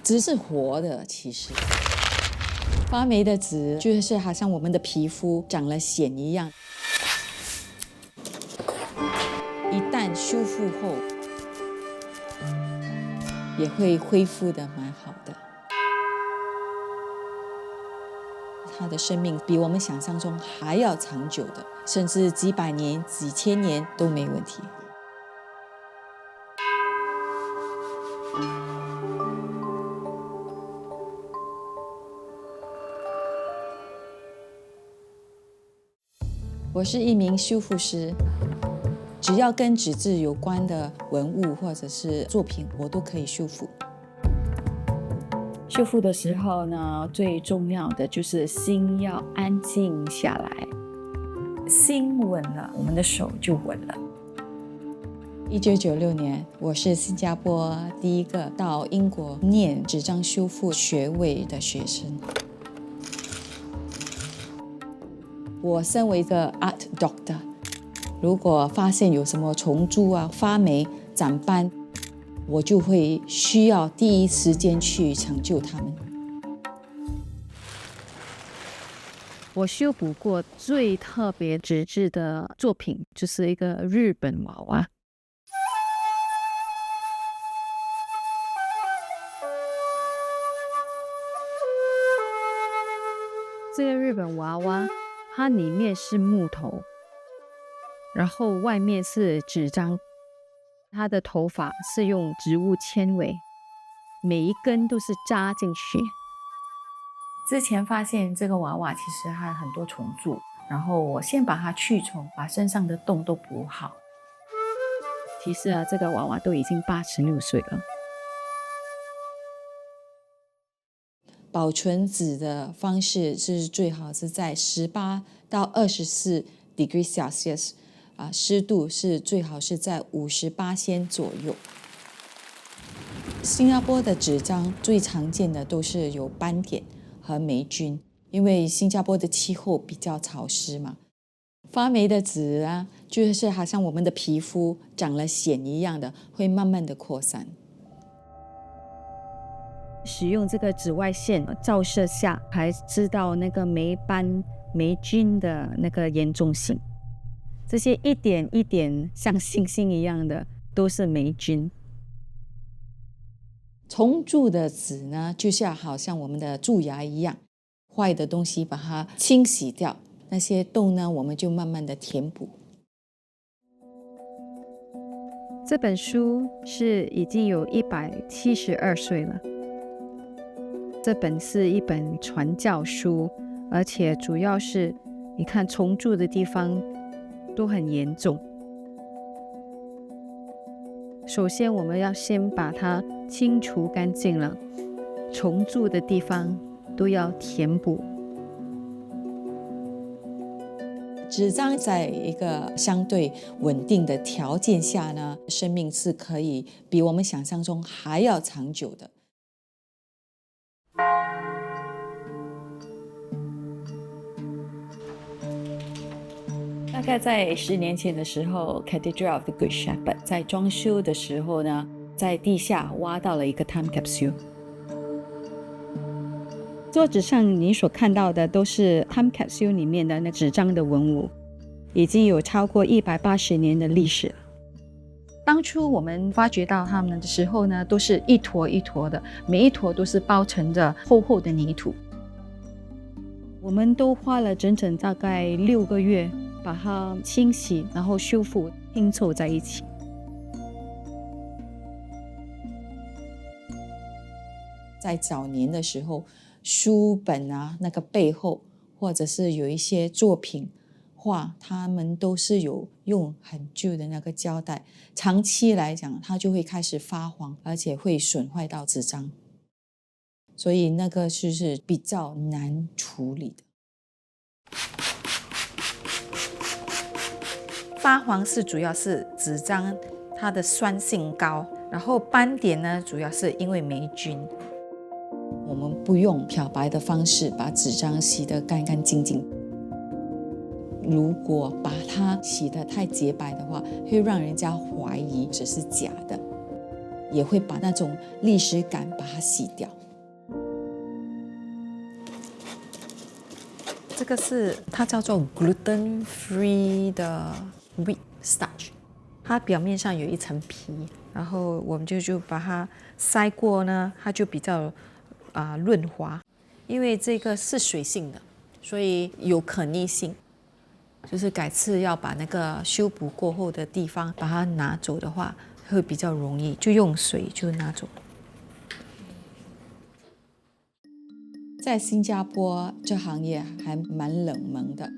纸是活的，其实发霉的纸就是好像我们的皮肤长了癣一样，一旦修复后，也会恢复的蛮好的。它的生命比我们想象中还要长久的，甚至几百年、几千年都没问题。我是一名修复师，只要跟纸质有关的文物或者是作品，我都可以修复。修复的时候呢，最重要的就是心要安静下来，心稳了，我们的手就稳了。1996年，我是新加坡第一个到英国念纸张修复学位的学生。我身为一个 art doctor， 如果发现有什么虫蛀啊、发霉、长斑，我就会需要第一时间去抢救它们。我修补过最特别纸质的作品，就是一个日本娃娃。这个日本娃娃，它里面是木头，然后外面是纸张，它的头发是用植物纤维，每一根都是扎进去。之前发现这个娃娃其实还有很多虫蛀，然后我先把它去虫，把身上的洞都补好。其实这个娃娃都已经86岁了。保存纸的方式是最好是在18到24 degree Celsius，湿度是最好是在58%左右。新加坡的纸张最常见的都是有斑点和霉菌，因为新加坡的气候比较潮湿嘛。发霉的纸啊，就是好像我们的皮肤长了癣一样的，会慢慢的扩散。使用这个紫外线照射下，才知道那个霉斑、霉菌的那个严重性。这些一点一点像星星一样的，都是霉菌。虫蛀的纸呢，就像好像我们的蛀牙一样，坏的东西把它清洗掉，那些洞呢，我们就慢慢的填补。这本书是已经有172岁了。这本是一本传教书，而且主要是你看虫蛀的地方都很严重。首先我们要先把它清除干净了，虫蛀的地方都要填补。纸张在一个相对稳定的条件下呢，生命是可以比我们想象中还要长久的。大概在10年前的时候 ，Cathedral of the Good Shepherd 在装修的时候呢，在地下挖到了一个 time capsule。桌子上你所看到的都是 time capsule 里面的那纸张的文物，已经有超过180年的历史了。当初我们发掘到它们的时候呢，都是一坨一坨的，每一坨都是包成着厚厚的泥土。我们都花了整整大概6个月把它清洗，然后修复，拼凑在一起。在早年的时候，书本啊，那个背后，或者是有一些作品画，他们都是有用很旧的那个胶带，长期来讲，它就会开始发黄，而且会损坏到纸张，所以那个是比较难处理的。发黄是主要是纸张它的酸性高，然后斑点呢，主要是因为霉菌。我们不用漂白的方式把纸张洗得干干净净。如果把它洗得太洁白的话，会让人家怀疑这是假的，也会把那种历史感把它洗掉。这个是它叫做 gluten free 的 wheat starch， 它表面上有一层皮，然后我们就把它筛过呢，它就比较润滑。因为这个是水性的，所以有可逆性，就是改次要把那个修补过后的地方把它拿走的话，会比较容易，就用水就拿走。在新加坡这行业还蛮冷门的，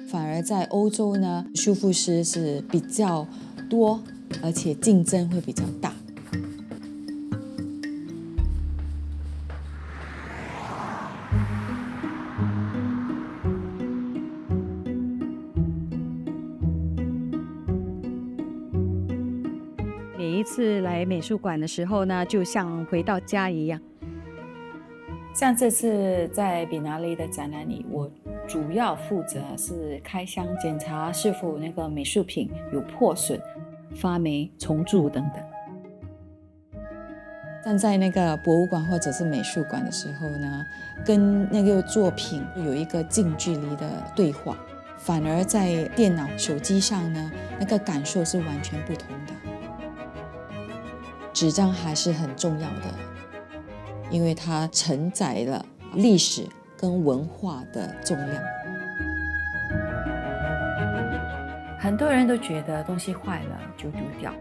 反而在欧洲呢，修复师是比较多，而且竞争会比较大。每一次来美术馆的时候呢，就像回到家一样。像这次在比拿利的展览里，我主要负责是开箱检查是否那个美术品有破损、发霉、重铸等等。站在那个博物馆或者是美术馆的时候呢，跟那个作品有一个近距离的对话，反而在电脑、手机上呢，那个感受是完全不同的。纸张还是很重要的，因为它承载了历史跟文化的重量。很多人都觉得东西坏了就丢掉，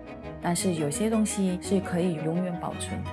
但是有些东西是可以永远保存的。